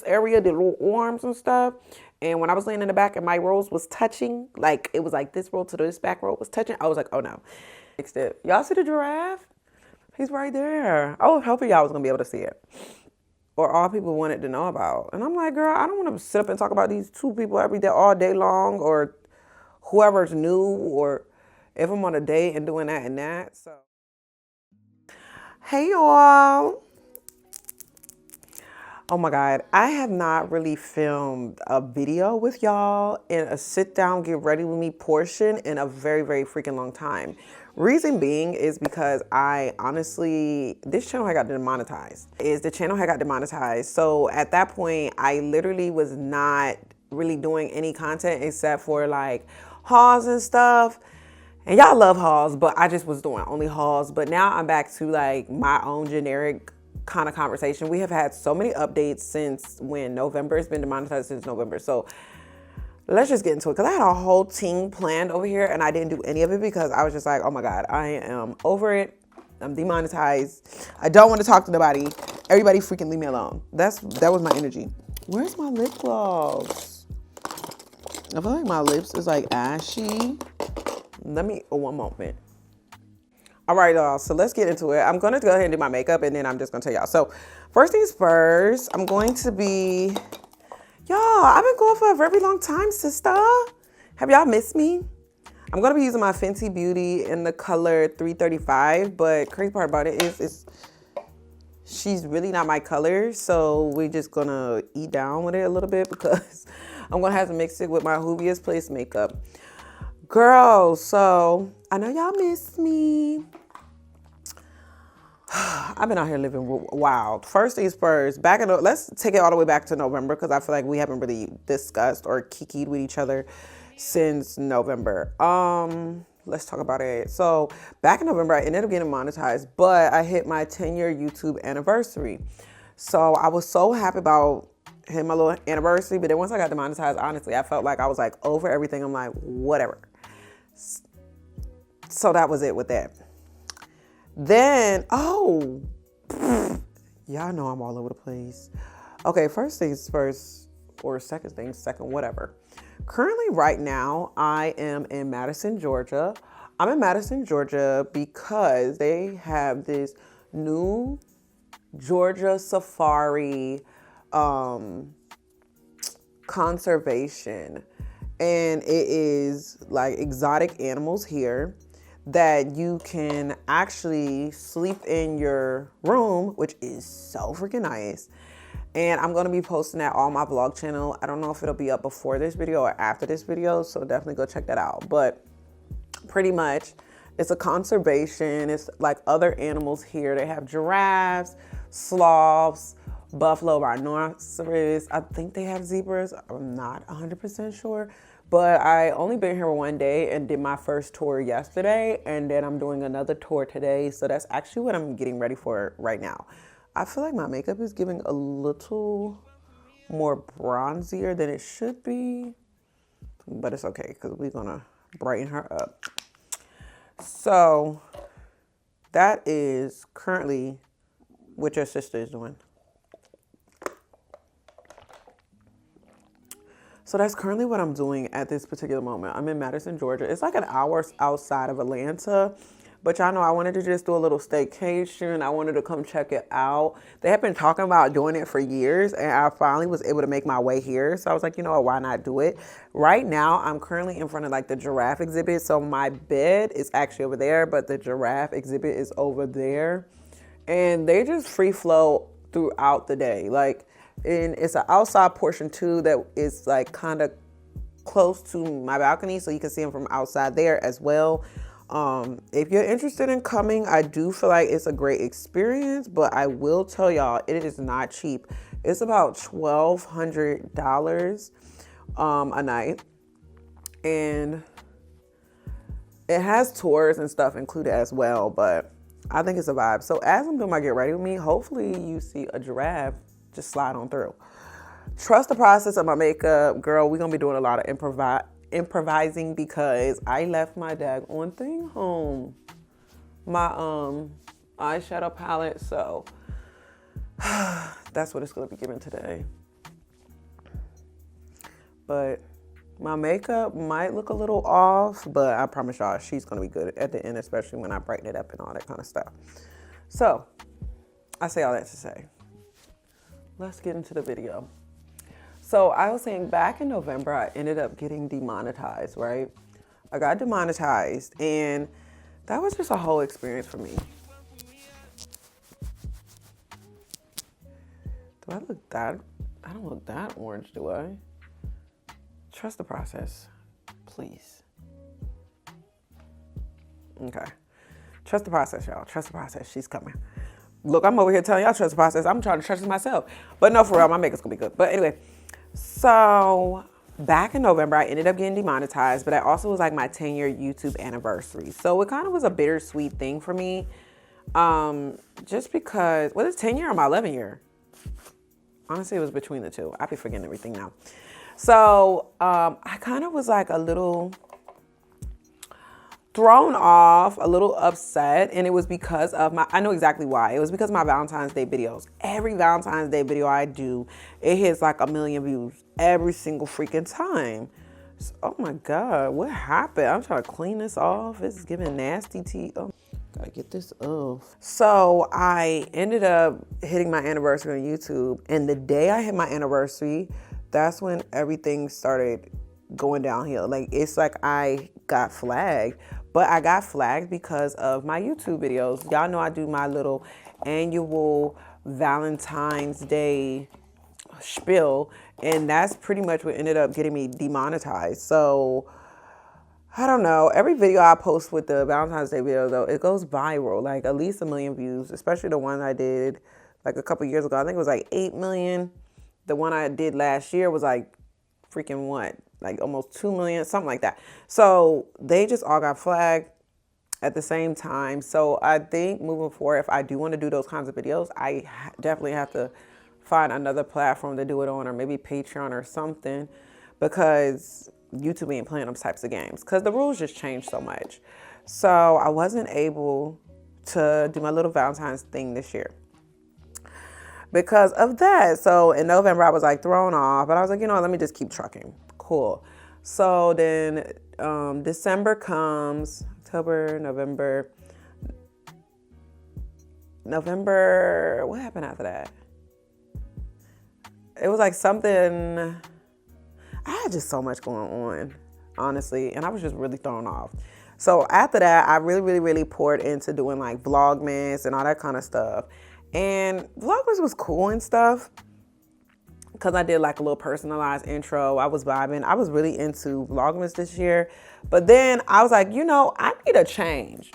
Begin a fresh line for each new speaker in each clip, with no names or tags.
area, the little arms and stuff. And when I was laying in the back and my rolls was touching, like it was like this roll to this back roll was touching, I was like, oh no. Fixed it. Y'all see the giraffe? He's right there. I was hoping y'all was gonna be able to see it. Or all people wanted to know about. And I'm like, girl, I don't want to sit up and talk about these two people every day, all day long, or whoever's new, or if I'm on a date and doing that and that. So, hey y'all. Oh my God, I have not really filmed a video with y'all in a sit down, get ready with me portion in a very, very freaking long time. Reason being is because I honestly, this channel had got demonetized. So at that point, I literally was not really doing any content except for like hauls and stuff. And y'all love hauls, but I just was doing only hauls. But now I'm back to like my own generic kind of conversation. We have had so many updates since when November. It's been demonetized since November. So let's just get into it. Because I had a whole team planned over here and I didn't do any of it because I was just like, oh my God, I am over it. I'm demonetized. I don't want to talk to nobody. Everybody freaking leave me alone. That was my energy. Where's my lip gloss? I feel like my lips is like ashy. One moment. All right, y'all, so let's get into it. I'm gonna go ahead and do my makeup and then I'm just gonna tell y'all. So first things first, I'm going to be, y'all, I've been going for a very long time, sister. Have y'all missed me? I'm gonna be using my Fenty Beauty in the color 335, but crazy part about it is she's really not my color. So we're just gonna eat down with it a little bit because I'm gonna have to mix it with my Juvia's Place makeup. Girl, so I know y'all miss me. I've been out here living wild. First things first, let's take it all the way back to November because I feel like we haven't really discussed or kikied with each other since November. Let's talk about it. So back in November, I ended up getting monetized, but I hit my 10-year YouTube anniversary. So I was so happy about hitting my little anniversary, but then once I got demonetized, honestly, I felt like I was like over everything. I'm like, whatever. So that was it with that. Then, y'all know I'm all over the place. Okay, first things first, or second things second, whatever. Currently, right now, I am in Madison, Georgia. I'm in Madison, Georgia because they have this new Georgia safari conservation. And it is like exotic animals here that you can actually sleep in your room, which is so freaking nice. And I'm gonna be posting that on my vlog channel. I don't know if it'll be up before this video or after this video, so definitely go check that out. But pretty much, it's a conservation. It's like other animals here. They have giraffes, sloths, buffalo, rhinoceros. I think they have zebras. I'm not 100% sure. But I only been here one day and did my first tour yesterday. And then I'm doing another tour today. So that's actually what I'm getting ready for right now. I feel like my makeup is giving a little more bronzier than it should be. But it's okay because we're going to brighten her up. So that is currently what your sister is doing. So that's currently what I'm doing at this particular moment. I'm in Madison, Georgia. It's like an hour outside of Atlanta, but y'all know I wanted to just do a little staycation. I wanted to come check it out. They have been talking about doing it for years, and I finally was able to make my way here. So I was like, you know what, why not do it? Right now, I'm currently in front of like the giraffe exhibit. So my bed is actually over there, but the giraffe exhibit is over there. And they just free flow throughout the day. Like, and it's an outside portion too that is like kind of close to my balcony, so you can see them from outside there as well. If you're interested in coming, I do feel like it's a great experience, but I will tell y'all it is not cheap. It's about $1,200 a night, and it has tours and stuff included as well, but I think it's a vibe. So as I'm doing my get ready with me, hopefully you see a giraffe just slide on through. Trust the process of my makeup. Girl, we're going to be doing a lot of improvising because I left my daggone thing home. My eyeshadow palette, so that's what it's going to be given today. but my makeup might look a little off, but I promise y'all she's gonna be good at the end, especially when I brighten it up and all that kind of stuff. So I say all that to say, let's get into the video. So I was saying back in November, I ended up getting demonetized, right? I got demonetized, and that was just a whole experience for me. Do I look that? I don't look that orange, do I? Trust the process, please. Okay. Trust the process, y'all. Trust the process. She's coming. Look, I'm over here telling y'all trust the process. I'm trying to trust myself. But no, for real, my makeup's gonna be good. But anyway, so back in November, I ended up getting demonetized, but it also was like my 10-year YouTube anniversary. So it kind of was a bittersweet thing for me. Just because, was it 10-year or my 11-year? Honestly, it was between the two. I be forgetting everything now. So I kind of was like a little thrown off, a little upset, and it was because of I know exactly why. It was because of my Valentine's Day videos. Every Valentine's Day video I do, it hits like 1 million views every single freaking time. So, oh my God, what happened? I'm trying to clean this off. It's giving nasty tea. Oh, gotta get this off. So I ended up hitting my anniversary on YouTube, and the day I hit my anniversary, that's when everything started going downhill. Like, it's like I got flagged, but I got flagged because of my YouTube videos. Y'all know I do my little annual Valentine's Day spiel, and that's pretty much what ended up getting me demonetized. So I don't know. Every video I post with the Valentine's Day video, though, it goes viral, like at least 1 million views, especially the one I did like a couple years ago. I think it was like 8 million. The one I did last year was like freaking what? Like almost 2 million, something like that. So they just all got flagged at the same time. So I think moving forward, if I do want to do those kinds of videos, I definitely have to find another platform to do it on, or maybe Patreon or something, because YouTube ain't playing those types of games, because the rules just changed so much. So I wasn't able to do my little Valentine's thing this year because of that. So in November, I was like thrown off, but I was like, you know, let me just keep trucking. Cool. So then December comes, October, November, what happened after that? It was like something, I had just so much going on, honestly, and I was just really thrown off. So after that, I really poured into doing like Vlogmas and all that kind of stuff. And Vlogmas was cool and stuff, because I did like a little personalized intro. I was vibing. I was really into Vlogmas this year. But then I was like, you know, I need a change,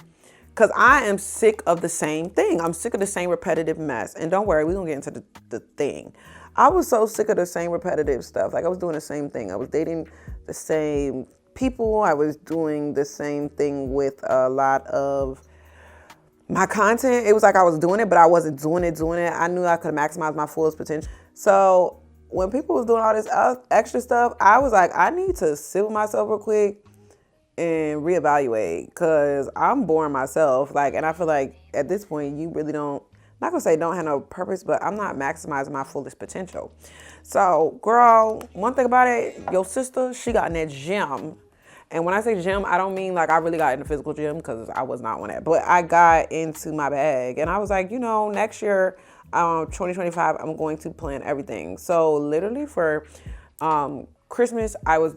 because I am sick of the same thing. I'm sick of the same repetitive mess. And don't worry, we're going to get into the thing. I was so sick of the same repetitive stuff. Like, I was doing the same thing. I was dating the same people. I was doing the same thing with a lot of my content. It was like I was doing it, but I wasn't doing it. I knew I could maximize my fullest potential. So when people was doing all this extra stuff, I was like, I need to sit with myself real quick and reevaluate, because I'm boring myself. Like, and I feel like at this point, you really don't, I'm not gonna say don't have no purpose, but I'm not maximizing my fullest potential. So girl, one thing about it, your sister, she got in that gym. And when I say gym, I don't mean like I really got in the physical gym, because I was not on that, but I got into my bag. And I was like, you know, next year, 2025, I'm going to plan everything. So literally for Christmas, I was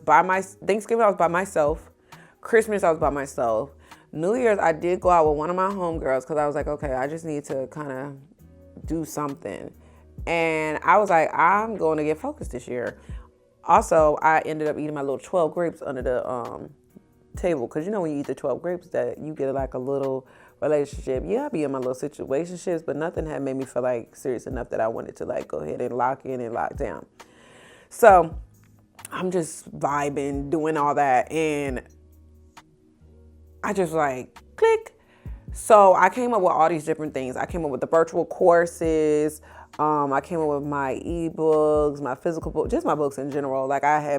Thanksgiving, I was by myself. Christmas, I was by myself. New Year's, I did go out with one of my homegirls, because I was like, okay, I just need to kind of do something. And I was like, I'm going to get focused this year. Also, I ended up eating my little 12 grapes under the table, because you know when you eat the 12 grapes that you get like a little relationship. Yeah, I be in my little situationships, but nothing had made me feel like serious enough that I wanted to like go ahead and lock in and lock down. So I'm just vibing, doing all that, and I just like click. So I came up with all these different things. I came up with the virtual courses. I came up with my ebooks, my physical book, just my books in general. Like I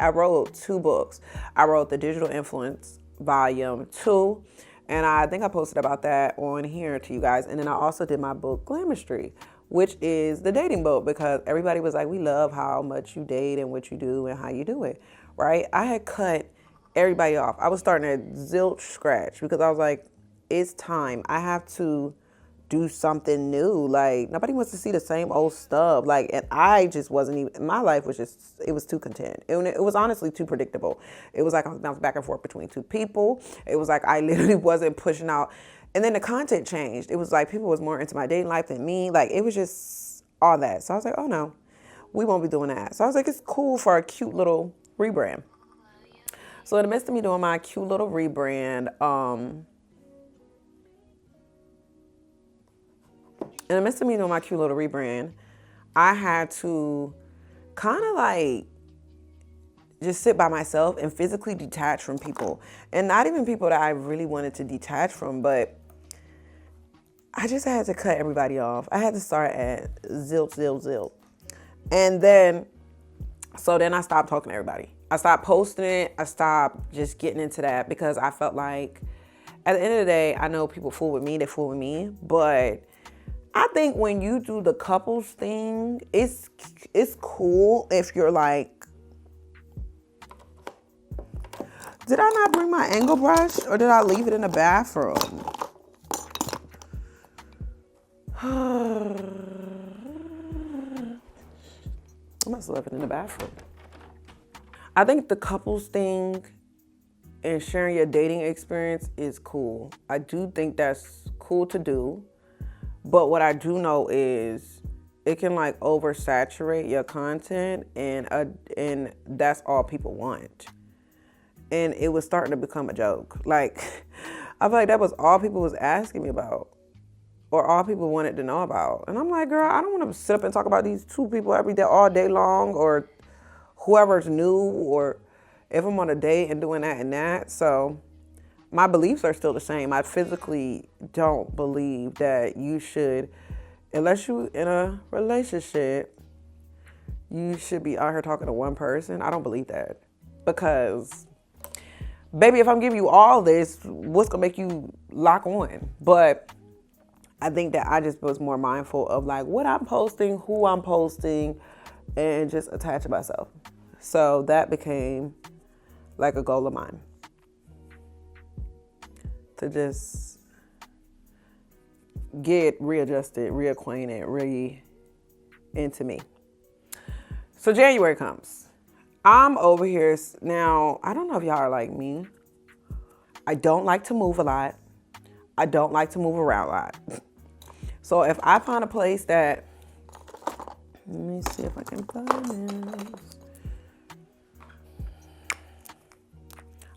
wrote 2 books. I wrote the Digital Influence Volume 2, and I think I posted about that on here to you guys. And then I also did my book Glamistry, which is the dating boat, because everybody was like, we love how much you date and what you do and how you do it, right? I had cut everybody off. I was starting at zilch scratch because I was like, it's time. I have to do something new. Like, nobody wants to see the same old stuff. Like, and I just wasn't even, my life was just, it was too content. It was honestly too predictable. It was like I was bouncing back and forth between two people. It was like I literally wasn't pushing out. And then the content changed. It was like people was more into my dating life than me. Like, it was just all that. So I was like, oh no, we won't be doing that. So I was like, it's cool for a cute little rebrand. So in the midst of me doing my cute little rebrand, I had to kind of like just sit by myself and physically detach from people. And not even people that I really wanted to detach from, but I just had to cut everybody off. I had to start at zilt. And then, so then I stopped talking to everybody. I stopped posting it. I stopped just getting into that because I felt like at the end of the day, I know people fool with me, they fool with me, but I think when you do the couples thing, it's cool if you're like, did I not bring my angle brush or did I leave it in the bathroom? I must have left it in the bathroom. I think the couples thing and sharing your dating experience is cool. I do think that's cool to do. But what I do know is it can like oversaturate your content, and that's all people want. And it was starting to become a joke. Like, I feel like that was all people was asking me about, or all people wanted to know about. And I'm like, girl, I don't want to sit up and talk about these two people every day, all day long, or whoever's new, or if I'm on a date and doing that and that. So my beliefs are still the same. I physically don't believe that you should, unless you're in a relationship, you should be out here talking to one person. I don't believe that. Because, baby, if I'm giving you all this, what's going to make you lock on? But I think that I just was more mindful of like what I'm posting, who I'm posting, and just attaching myself. So that became like a goal of mine. To just get readjusted, reacquainted, into me. So January comes. I'm over here now. I don't know if y'all are like me. I don't like to move a lot. I don't like to move around a lot. So if I find a place that, let me see if I can find this.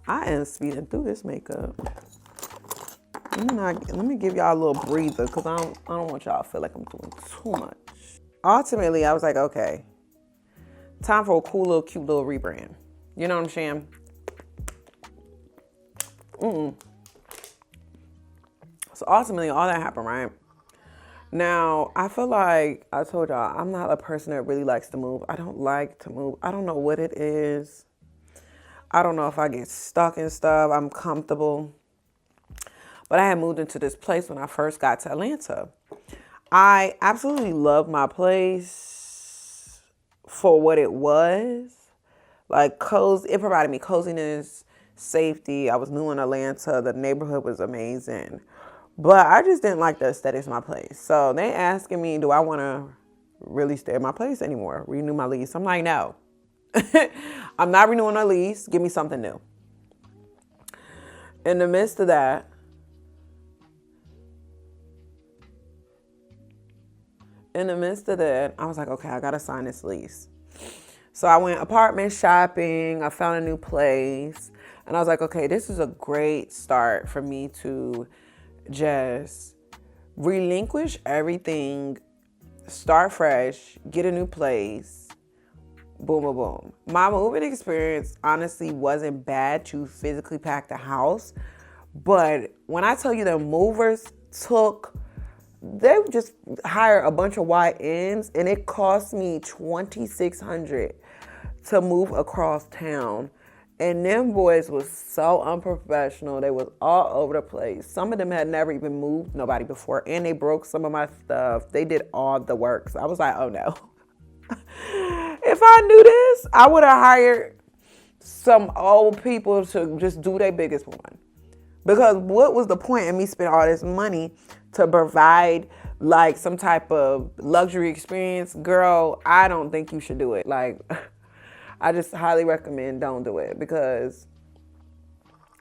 I am speeding through this makeup. Let me give y'all a little breather because I don't want y'all to feel like I'm doing too much. Ultimately, I was like, okay, time for a cool little, cute little rebrand. You know what I'm saying? So ultimately, all that happened, right? Now, I feel like I told y'all, I'm not a person that really likes to move. I don't like to move. I don't know what it is. I don't know if I get stuck in stuff. I'm comfortable. But I had moved into this place when I first got to Atlanta. I absolutely loved my place for what it was. Like, cozy. It provided me coziness, safety. I was new in Atlanta. The neighborhood was amazing. But I just didn't like the aesthetics of my place. So they asking me, do I want to really stay at my place anymore? Renew my lease? I'm like, no. I'm not renewing a lease. Give me something new. In the midst of that, I was like, okay, I got to sign this lease. So I went apartment shopping. I found a new place. And I was like, okay, this is a great start for me to just relinquish everything, start fresh, get a new place. Boom, boom, boom. My moving experience honestly wasn't bad to physically pack the house. But when I tell you the movers they just hired a bunch of YNs and it cost me $2,600 to move across town. And them boys was so unprofessional. They was all over the place. Some of them had never even moved nobody before. And they broke some of my stuff. They did all the work. So I was like, oh no. If I knew this, I would have hired some old people to just do their biggest one. Because what was the point in me spending all this money to provide like some type of luxury experience? Girl, I don't think you should do it. Like, I just highly recommend don't do it, because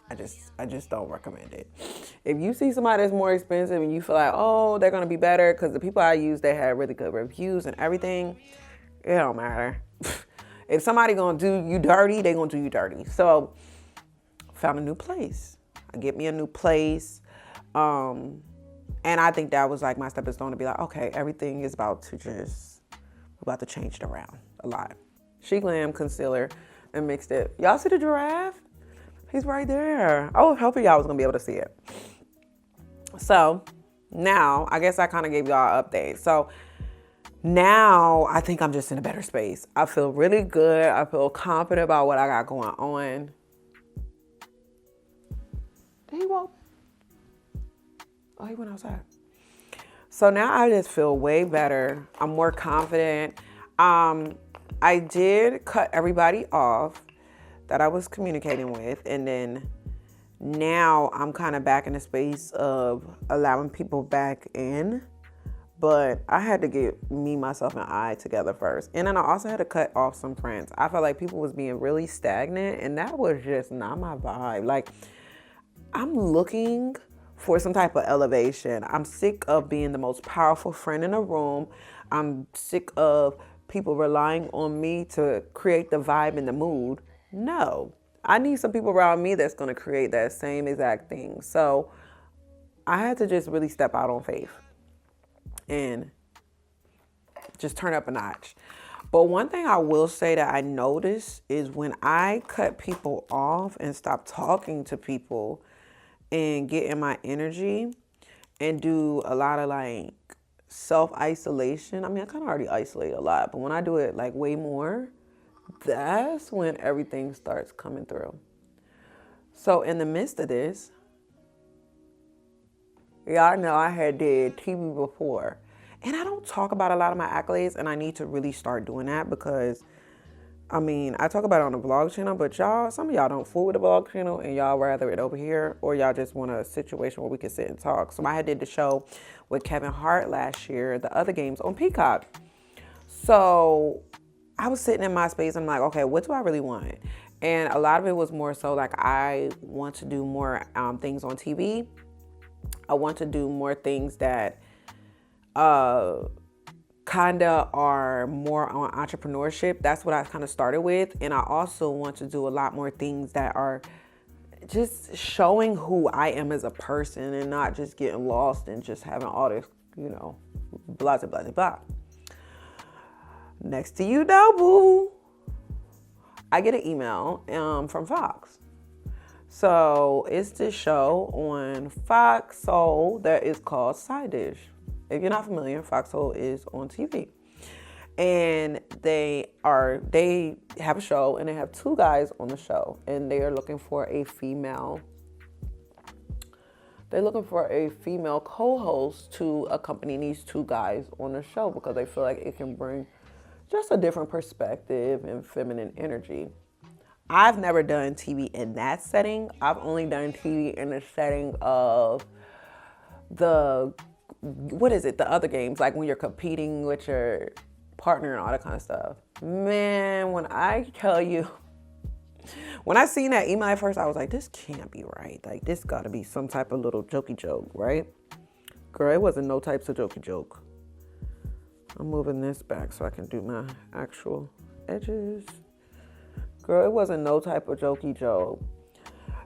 I just don't recommend it. If you see somebody that's more expensive and you feel like, oh, they're going to be better, because the people I use, they had really good reviews and everything, it don't matter. If somebody going to do you dirty, they going to do you dirty. So found a new place. I get me a new place. And I think that was like my stepping stone to be like, okay, everything is about to change it around a lot. She Glam concealer and mixed it. Y'all see the giraffe? He's right there. I was hoping y'all was gonna be able to see it. So now, I guess I kind of gave y'all an update. So now I think I'm just in a better space. I feel really good. I feel confident about what I got going on. Did he walk? Oh, he went outside. So now I just feel way better. I'm more confident. I did cut everybody off that I was communicating with. And then now I'm kind of back in the space of allowing people back in. But I had to get me, myself, and I together first. And then I also had to cut off some friends. I felt like people was being really stagnant, and that was just not my vibe. Like, I'm looking for some type of elevation. I'm sick of being the most powerful friend in a room. I'm sick of people relying on me to create the vibe and the mood. No, I need some people around me that's going to create that same exact thing. So I had to just really step out on faith and just turn up a notch. But one thing I will say that I noticed is when I cut people off and stop talking to people and get in my energy and do a lot of like self-isolation. I mean, I kind of already isolate a lot, but when I do it like way more, that's when everything starts coming through. So in the midst of this, y'all know I had did TV before, and I don't talk about a lot of my accolades, and I need to really start doing that, because I mean, I talk about it on the vlog channel, but y'all, some of y'all don't fool with the vlog channel, and y'all rather it over here, or y'all just want a situation where we can sit and talk. So I did the show with Kevin Hart last year, the other games on Peacock. So I was sitting in my space, and I'm like, okay, what do I really want? And a lot of it was more so like, I want to do more things on TV. I want to do more things that kind of are more on entrepreneurship. That's what I kind of started with. And I also want to do a lot more things that are just showing who I am as a person, and not just getting lost and just having all this, you know, blah, blah, blah, blah. Next to you know, boo, I get an email from Fox. So it's this show on Fox Soul that is called Side Dish. If you're not familiar, Fox Soul is on TV. And they have a show, and they have two guys on the show, and they are looking for a female. They're looking for a female co-host to accompany these two guys on the show, because they feel like it can bring just a different perspective and feminine energy. I've never done TV in that setting. I've only done TV in the setting of the other games, like when you're competing with your partner and all that kind of stuff. Man, when I tell you, when I seen that email at first, I was like, this can't be right. Like, this gotta be some type of little jokey joke, right? Girl, it wasn't no types of jokey joke. I'm moving this back so I can do my actual edges. Girl, it wasn't no type of jokey joke.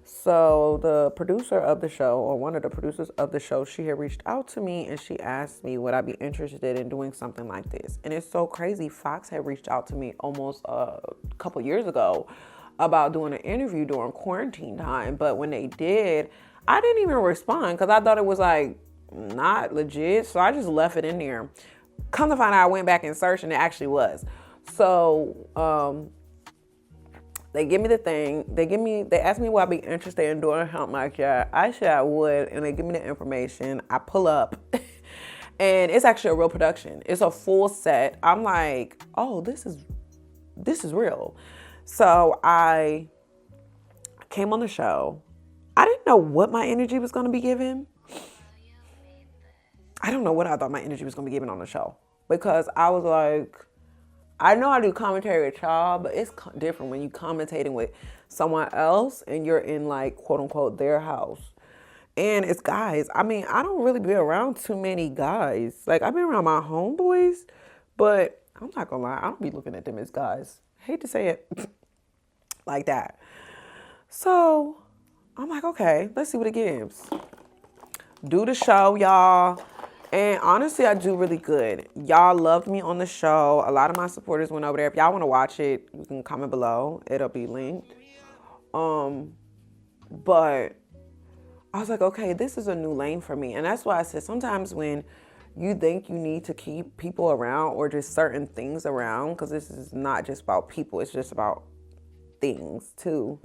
So the producer of the show, or one of the producers of the show, she had reached out to me, and she asked me would I be interested in doing something like this. And it's so crazy. Fox had reached out to me almost a couple years ago about doing an interview during quarantine time. But when they did, I didn't even respond, because I thought it was like not legit. So I just left it in there. Come to find out, I went back and searched, and it actually was. So They give me the thing. They ask me what I'd be interested in doing something like that. I said I would, and they give me the information. I pull up, and it's actually a real production. It's a full set. I'm like, oh, this is real. So I came on the show. I didn't know what my energy was going to be given. I don't know what I thought my energy was going to be given on the show, because I was like, I know I do commentary with y'all, but it's different when you commentating with someone else and you're in like, quote unquote, their house. And it's guys. I mean, I don't really be around too many guys. Like, I've been around my homeboys, but I'm not gonna lie, I don't be looking at them as guys. Hate to say it like that. So I'm like, okay, let's see what it gives. Do the show, y'all. And honestly, I do really good. Y'all loved me on the show. A lot of my supporters went over there. If y'all want to watch it, you can comment below. It'll be linked. But I was like, okay, this is a new lane for me. And that's why I said sometimes when you think you need to keep people around or just certain things around, because this is not just about people, it's just about things too.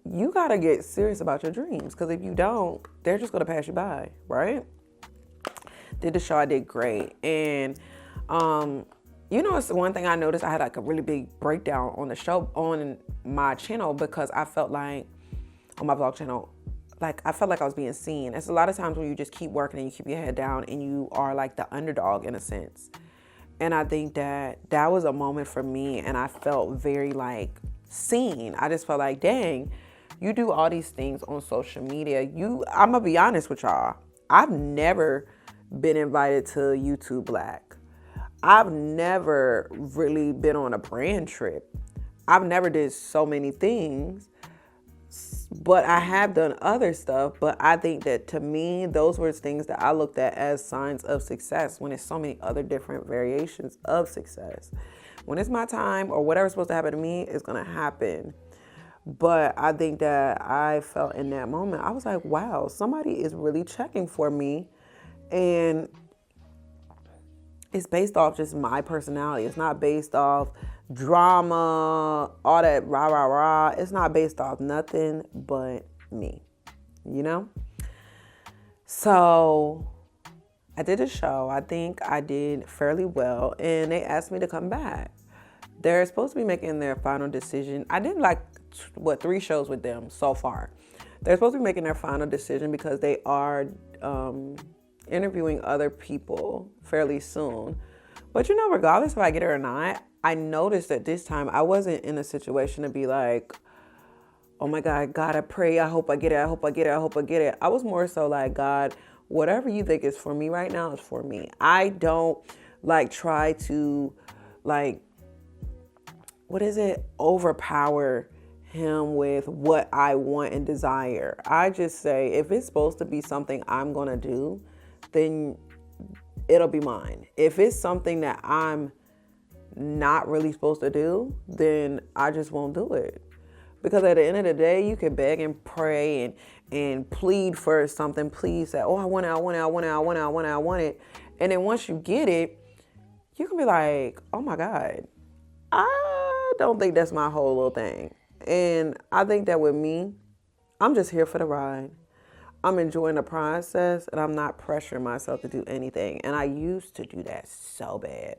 You got to get serious about your dreams, because if you don't, they're just going to pass you by, right? Did the show, I did great. And, it's one thing I noticed, I had like a really big breakdown on the show, on my channel, because I felt like, on my vlog channel, like I felt like I was being seen. It's a lot of times when you just keep working and you keep your head down and you are like the underdog in a sense. And I think that was a moment for me, and I felt very like seen. I just felt like, dang, you do all these things on social media. I'm gonna be honest with y'all. I've never been invited to YouTube Black. I've never really been on a brand trip. I've never did so many things, but I have done other stuff. But I think that to me, those were things that I looked at as signs of success, when there's so many other different variations of success. When it's my time or whatever's supposed to happen to me is gonna happen. But I think that I felt in that moment, I was like, wow, somebody is really checking for me. And it's based off just my personality. It's not based off drama, all that rah, rah, rah. It's not based off nothing but me, So I did a show. I think I did fairly well. And they asked me to come back. They're supposed to be making their final decision. I did 3 shows with them so far. They're supposed to be making their final decision because they are interviewing other people fairly soon. But regardless if I get it or not, I noticed that this time I wasn't in a situation to be like, oh my God, I pray, I hope I get it, I hope I get it, I hope I get it. I was more so like, God, whatever you think is for me right now is for me. I don't try to overpower him with what I want and desire. I just say, if it's supposed to be something I'm gonna do, then it'll be mine. If it's something that I'm not really supposed to do, then I just won't do it. Because at the end of the day, you can beg and pray and plead for something. Please say, oh, I want it, I want it, I want it, I want it, I want it, I want it. And then once you get it, you can be like, oh my God, I don't think that's my whole little thing. And I think that with me, I'm just here for the ride. I'm enjoying the process, and I'm not pressuring myself to do anything. And I used to do that so bad.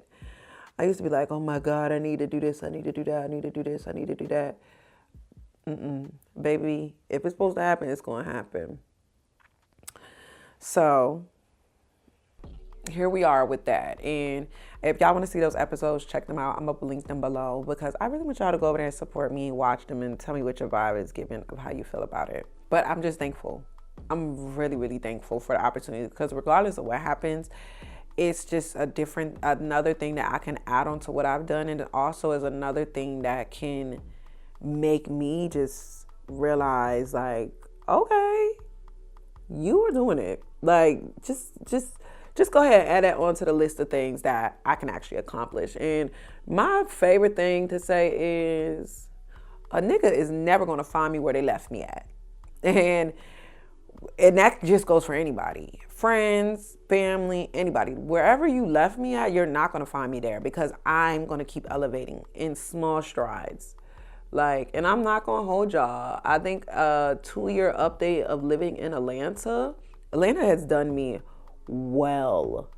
I used to be like, oh my God, I need to do this, I need to do that, I need to do this, I need to do that. Baby, if it's supposed to happen, it's going to happen. So here we are with that. And if y'all want to see those episodes, check them out. I'm going to link them below, because I really want y'all to go over there and support me, watch them, and tell me what your vibe is giving of how you feel about it. But I'm just thankful. I'm really, really thankful for the opportunity, because regardless of what happens, it's just another thing that I can add on to what I've done. And it also is another thing that can make me just realize, like, okay, you are doing it. Like, just go ahead and add that onto the list of things that I can actually accomplish. And my favorite thing to say is, a nigga is never going to find me where they left me at. And that just goes for anybody. Friends, family, anybody. Wherever you left me at, you're not going to find me there, because I'm going to keep elevating in small strides. Like, and I'm not gonna hold y'all. I think a 2-year update of living in Atlanta, Atlanta has done me well.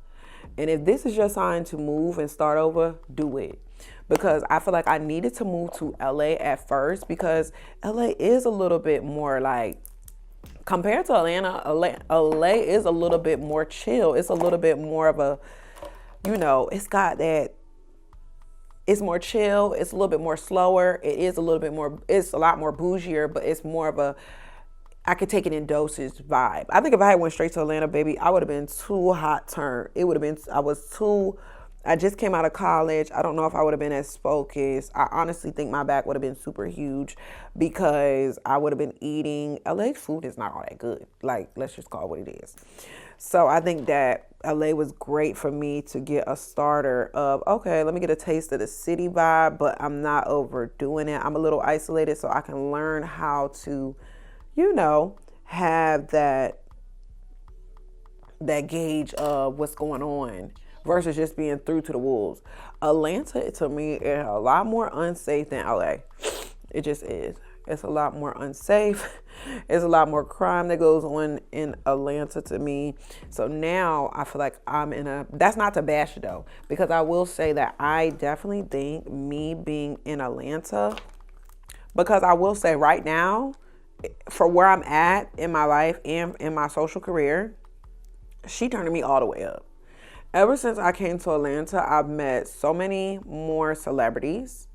And if this is your sign to move and start over, do it. Because I feel like I needed to move to LA at first because LA is a little bit more like, compared to Atlanta, LA is a little bit more chill. It's a little bit more of a, it's got that, it's more chill. It's a little bit more slower. It is a little bit more, it's a lot more bougier, but it's more of a, I could take it in doses vibe. I think if I had went straight to Atlanta, baby, I would have been too hot turned. It would have been, I just came out of college. I don't know if I would have been as focused. I honestly think my back would have been super huge because I would have been eating, LA food is not all that good. Like, let's just call it what it is. So I think that LA was great for me to get a starter of, okay, let me get a taste of the city vibe, but I'm not overdoing it. I'm a little isolated so I can learn how to, have that gauge of what's going on versus just being through to the wolves. Atlanta, to me, is a lot more unsafe than LA. It just is. It's a lot more unsafe. There's a lot more crime that goes on in Atlanta to me. So now I feel like that's not to bash it though, because I will say that I definitely think me being in Atlanta, because I will say right now, for where I'm at in my life and in my social career, she turned me all the way up. Ever since I came to Atlanta, I've met so many more celebrities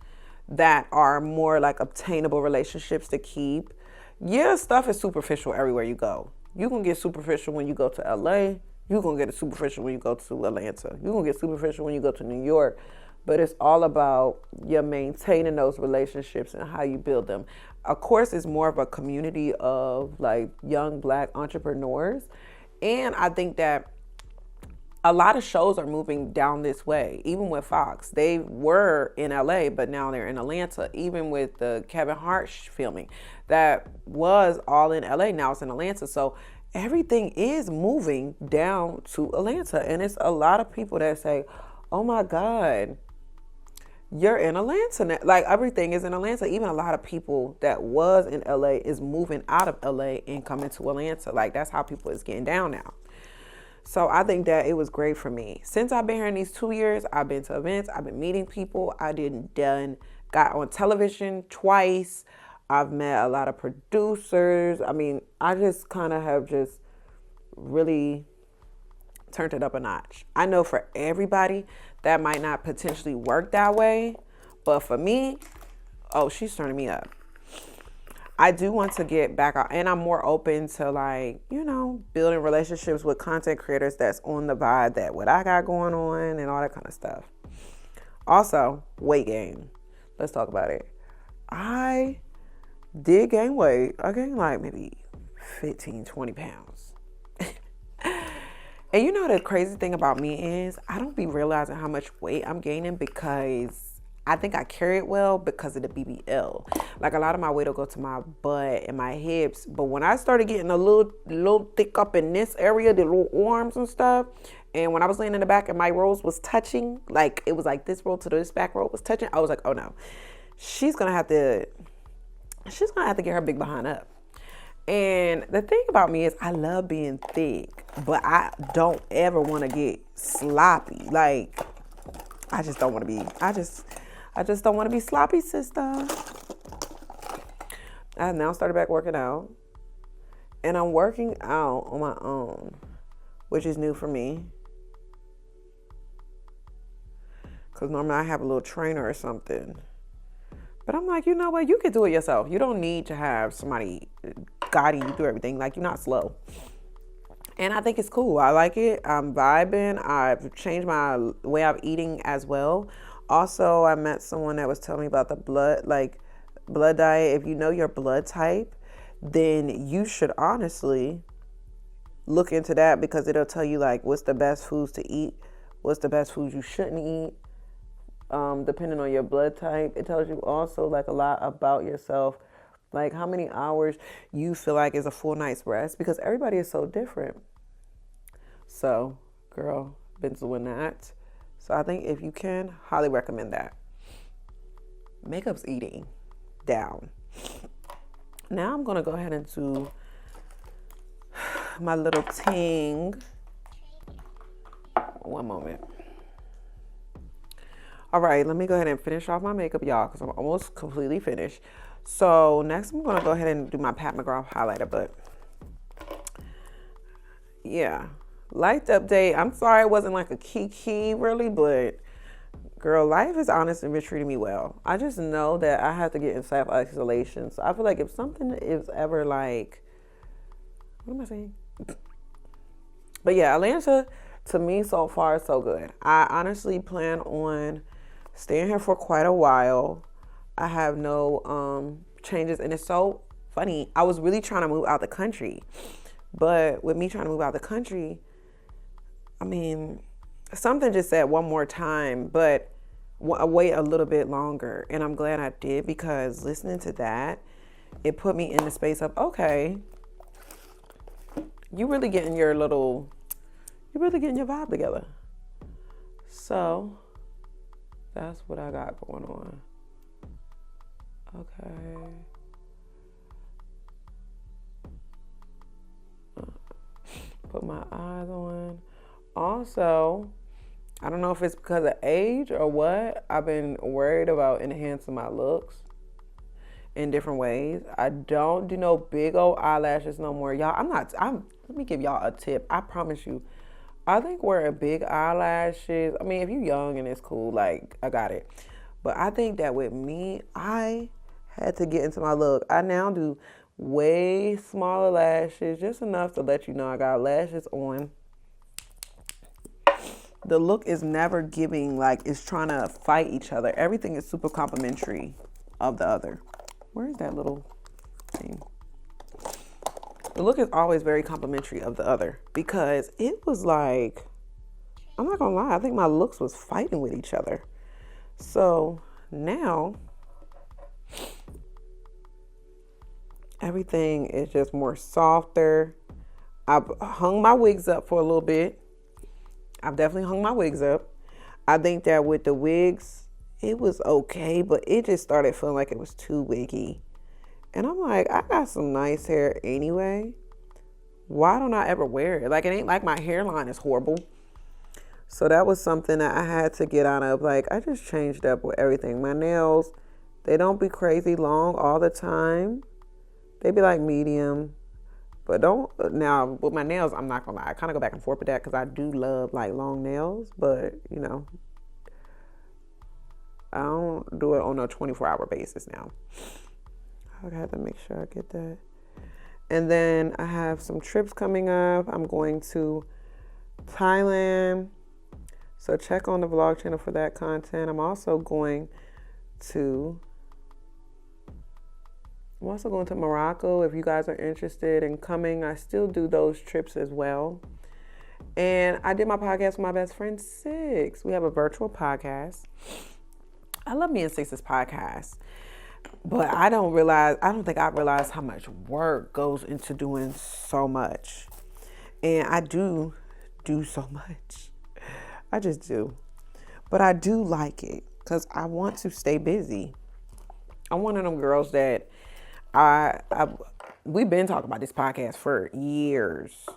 that are more like obtainable relationships to keep. Yeah, stuff is superficial everywhere you go. You can get superficial when you go to LA. You're going to get it superficial when you go to Atlanta. You're going to get superficial when you go to New York. But it's all about you maintaining those relationships and how you build them. Of course, it's more of a community of like young Black entrepreneurs. And I think that a lot of shows are moving down this way. Even with Fox, they were in LA, but now they're in Atlanta. Even with the Kevin Hart filming, that was all in LA. Now it's in Atlanta. So everything is moving down to Atlanta. And it's a lot of people that say, oh my God, you're in Atlanta now. Like, everything is in Atlanta. Even a lot of people that was in LA is moving out of LA and coming to Atlanta. Like, that's how people is getting down now. So I think that it was great for me. Since I've been here in these 2 years, I've been to events, I've been meeting people. Got on television twice. I've met a lot of producers. I mean, I just kind of have just really turned it up a notch. I know for everybody that might not potentially work that way, but for me, she's turning me up. I do want to get back out, and I'm more open to like, building relationships with content creators that's on the vibe that what I got going on and all that kind of stuff. Also, weight gain. Let's talk about it. I did gain weight. I gained like maybe 15, 20 pounds. And the crazy thing about me is I don't be realizing how much weight I'm gaining because I think I carry it well because of the BBL. Like, a lot of my weight will go to my butt and my hips. But when I started getting a little thick up in this area, the little arms and stuff, and when I was laying in the back and my rolls was touching, like it was like this roll to this back roll was touching, I was like, oh no, she's gonna have to get her big behind up. And the thing about me is I love being thick, but I don't ever want to get sloppy. Like, I just don't want to be, I just don't want to be sloppy, sister. I now started back working out, and I'm working out on my own, which is new for me. Because normally I have a little trainer or something. But I'm like, you know what? You can do it yourself. You don't need to have somebody guiding you through everything. Like, you're not slow. And I think it's cool. I like it. I'm vibing. I've changed my way of eating as well. Also, I met someone that was telling me about the blood diet. If you know your blood type, then you should honestly look into that, because it'll tell you like what's the best foods to eat, what's the best foods you shouldn't eat. Depending on your blood type, it tells you also like a lot about yourself, like how many hours you feel like is a full night's rest, because everybody is so different. So, girl, been doing that. So I think if you can, highly recommend that. Makeup's eating. down. Now I'm going to go ahead and do my little ting. One moment. All right, let me go ahead and finish off my makeup, y'all, because I'm almost completely finished. So next I'm going to go ahead and do my Pat McGrath highlighter, but yeah. Life update. I'm sorry it wasn't like a key really, but girl, life has honestly been treating me well. I just know that I have to get in self-isolation. So I feel like if something is ever like, what am I saying? But yeah, Atlanta, to me, so far, so good. I honestly plan on staying here for quite a while. I have no changes, and it's so funny. I was really trying to move out the country, but with me trying to move out the country, I mean, something just said one more time, but wait a little bit longer, and I'm glad I did, because listening to that, it put me in the space of, okay, you really getting your vibe together. So that's what I got going on. Okay. Put my eyes on. Also, I don't know if it's because of age or what, I've been worried about enhancing my looks in different ways. I don't do no big old eyelashes no more. Y'all, let me give y'all a tip. I promise you, I think wearing big eyelashes, I mean, if you're young and it's cool, like, I got it. But I think that with me, I had to get into my look. I now do way smaller lashes, just enough to let you know I got lashes on. The look is never giving like it's trying to fight each other. Everything is super complimentary of the other. Where is that little thing? The look is always very complimentary of the other, because it was like, I'm not gonna lie, I think my looks was fighting with each other. So now everything is just more softer. I've hung my wigs up for a little bit. I've definitely hung my wigs up. I think that with the wigs, it was okay, but it just started feeling like it was too wiggy. And I'm like, I got some nice hair anyway. Why don't I ever wear it? Like, it ain't like my hairline is horrible. So that was something that I had to get out of. Like, I just changed up with everything. My nails, they don't be crazy long all the time. They be like medium. But now with my nails, I'm not gonna lie, I kind of go back and forth with that, because I do love like long nails, but you know, I don't do it on a 24-hour basis now. I have to make sure I get that. And then I have some trips coming up. I'm going to Thailand, so check on the vlog channel for that content. I'm also going to Morocco. If you guys are interested in coming, I still do those trips as well. And I did my podcast with my best friend, Six. We have a virtual podcast. I love me and Six's podcast. But I don't think I realized how much work goes into doing so much. And I do so much. I just do. But I do like it, because I want to stay busy. I'm one of them girls that we've been talking about this podcast for years,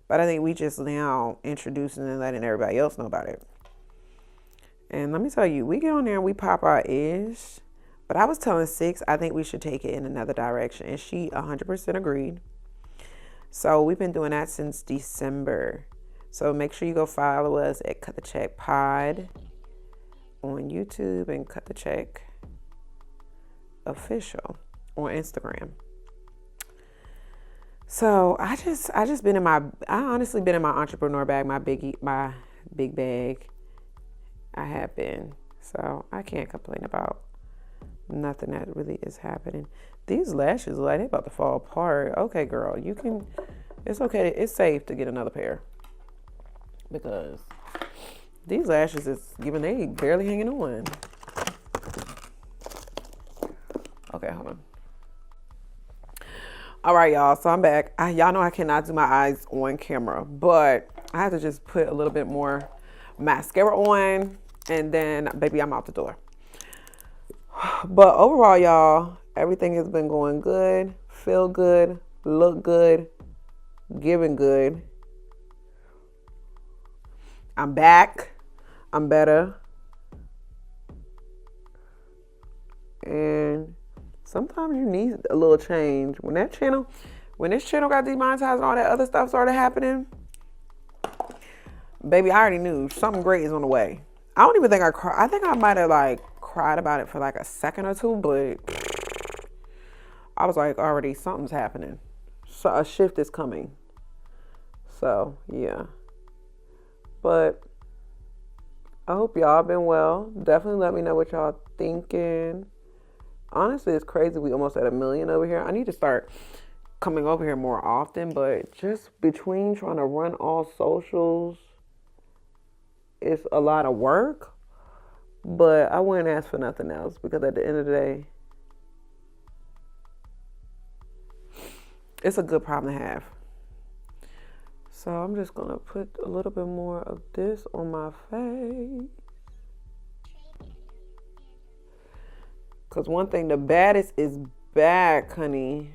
but I think we just now introducing and letting everybody else know about it. And let me tell you, we get on there and we pop our ish, but I was telling Six, I think we should take it in another direction, and she 100% agreed. So we've been doing that since December. So make sure you go follow us at Cut the Check Pod on YouTube and Cut the Check Official on Instagram. So I honestly been in my entrepreneur bag, my big bag. I have been. So I can't complain about nothing that really is happening. These lashes, like, they about to fall apart. Okay, girl, it's okay. It's safe to get another pair, because these lashes they barely hanging on. Okay, hold on. All right, y'all. So I'm back. Y'all know I cannot do my eyes on camera, but I have to just put a little bit more mascara on, and then, baby, I'm out the door. But overall, y'all, Everything has been going good, feel good, look good, giving good. I'm back. I'm better. And sometimes you need a little change. When this channel got demonetized and all that other stuff started happening, baby, I already knew something great is on the way. I don't even think I cried. I think I might have like cried about it for like a second or two, but I was like, already something's happening. So a shift is coming. So yeah. But I hope y'all been well. Definitely let me know what y'all thinking. Honestly, it's crazy. We almost at 1 million over here. I need to start coming over here more often, but just between trying to run all socials, it's a lot of work. But I wouldn't ask for nothing else because at the end of the day, it's a good problem to have. So I'm just going to put a little bit more of this on my face. Because one thing, the baddest is back, honey.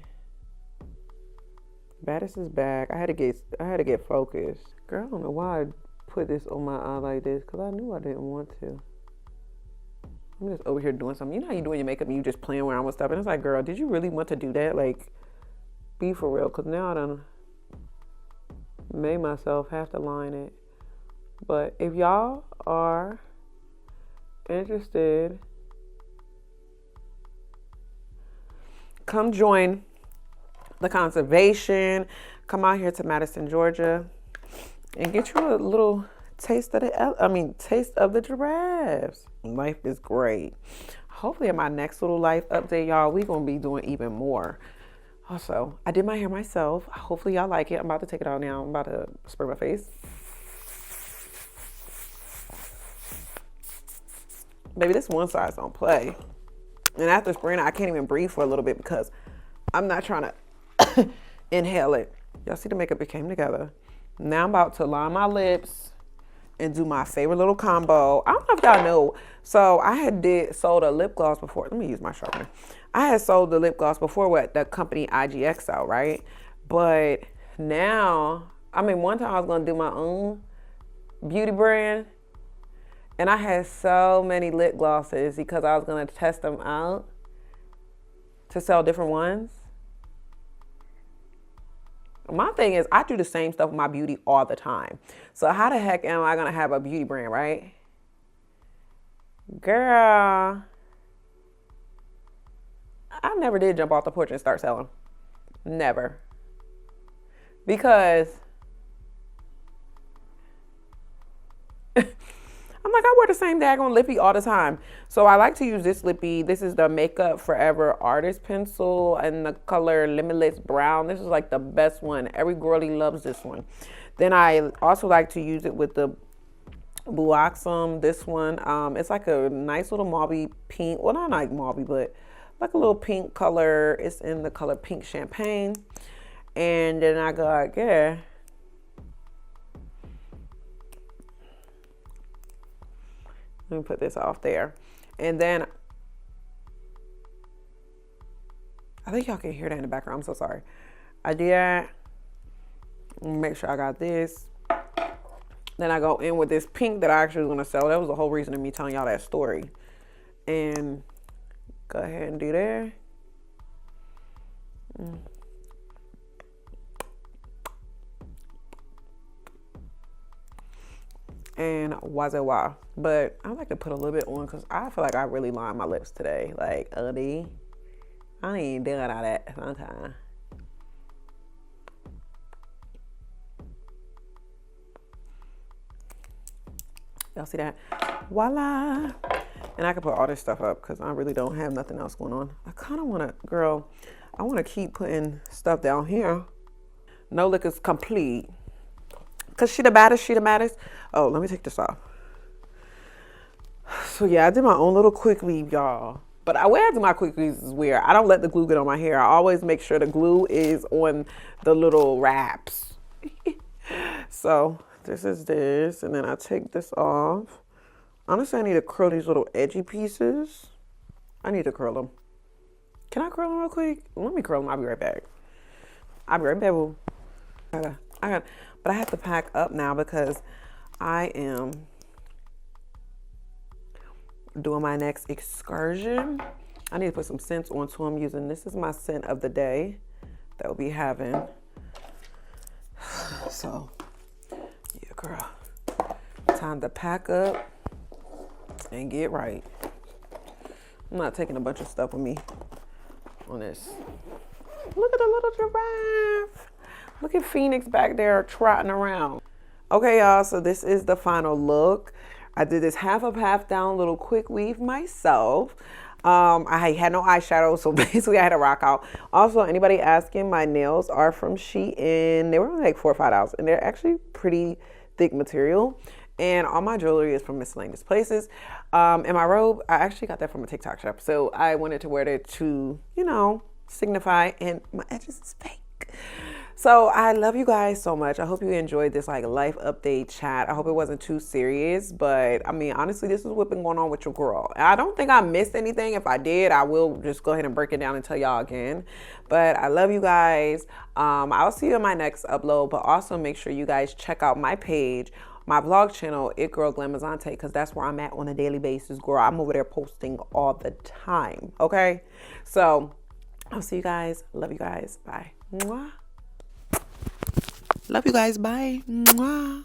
Baddest is back. I had to get focused. Girl, I don't know why I put this on my eye like this, because I knew I didn't want to. I'm just over here doing something. You know how you doing your makeup and you just playing around with stuff, and it's like, girl, did you really want to do that? Like, be for real, because now I done made myself have to line it. But if y'all are interested, come join the conservation. Come out here to Madison, Georgia, and get you a little taste of the giraffes. Life is great. Hopefully in my next little life update, y'all, we gonna be doing even more. Also, I did my hair myself. Hopefully y'all like it. I'm about to take it out now. I'm about to spray my face. Baby, this one size don't play. And after spraying it, I can't even breathe for a little bit because I'm not trying to inhale it. Y'all see the makeup, it came together. Now I'm about to line my lips and do my favorite little combo. I don't know if y'all know. So I had sold a lip gloss before. Let me use my sharpener. I had sold the lip gloss before with the company IGXO, right? But now, one time I was going to do my own beauty brand. And I had so many lip glosses because I was going to test them out to sell different ones. My thing is, I do the same stuff with my beauty all the time. So how the heck am I going to have a beauty brand, right? Girl, I never did jump off the porch and start selling. Never. Because I'm like, I wear the same daggone lippy all the time. So I like to use this lippy. This is the Makeup Forever Artist Pencil in the color Limitless Brown. This is like the best one. Every girlie loves this one. Then I also like to use it with the Buoxum. This one, it's like a nice little mauvey pink. Well, not like mauvey, but like a little pink color. It's in the color Pink Champagne. And then I got, yeah. Let me put this off there. And then, I think y'all can hear that in the background. I'm so sorry. I did that. Make sure I got this. Then I go in with this pink that I actually was going to sell. That was the whole reason of me telling y'all that story. And go ahead and do that. And wazawa. But I like to put a little bit on because I feel like I really lined my lips today. Like, I ain't doing all that sometimes. Y'all see that? Voila. And I can put all this stuff up because I really don't have nothing else going on. I kind of want to, girl, I want to keep putting stuff down here. No Lick is complete. Because she the baddest. Oh, let me take this off. So yeah, I did my own little quick weave, y'all. But the way I do my quick weaves is weird. I don't let the glue get on my hair. I always make sure the glue is on the little wraps. So this is this. And then I take this off. Honestly, I need to curl these little edgy pieces. I need to curl them. Can I curl them real quick? Let me curl them. I'll be right back. I'll be right back, boo. But I have to pack up now because I am doing my next excursion. I need to put some scents onto them using, this is my scent of the day that we'll be having. So, yeah, girl. Time to pack up and get right. I'm not taking a bunch of stuff with me on this. Look at the little giraffe. Look at Phoenix back there trotting around. Okay, y'all, so this is the final look. I did this half up, half down little quick weave myself. I had no eyeshadow, so basically I had to rock out. Also, anybody asking, my nails are from Shein. They were only like $4 or $5, and they're actually pretty thick material. And all my jewelry is from miscellaneous places. And my robe, I actually got that from a TikTok shop. So I wanted to wear it to, you know, signify, and my edges is fake. So I love you guys so much. I hope you enjoyed this like life update chat. I hope it wasn't too serious, but I mean, honestly, this is what's been going on with your girl. I don't think I missed anything. If I did, I will just go ahead and break it down and tell y'all again. But I love you guys. I'll see you in my next upload, but also make sure you guys check out my page, my vlog channel, It Girl Glamazante, because that's where I'm at on a daily basis, girl. I'm over there posting all the time, okay? So I'll see you guys. Love you guys. Bye. Mwah. Love you guys. Bye. Mwah.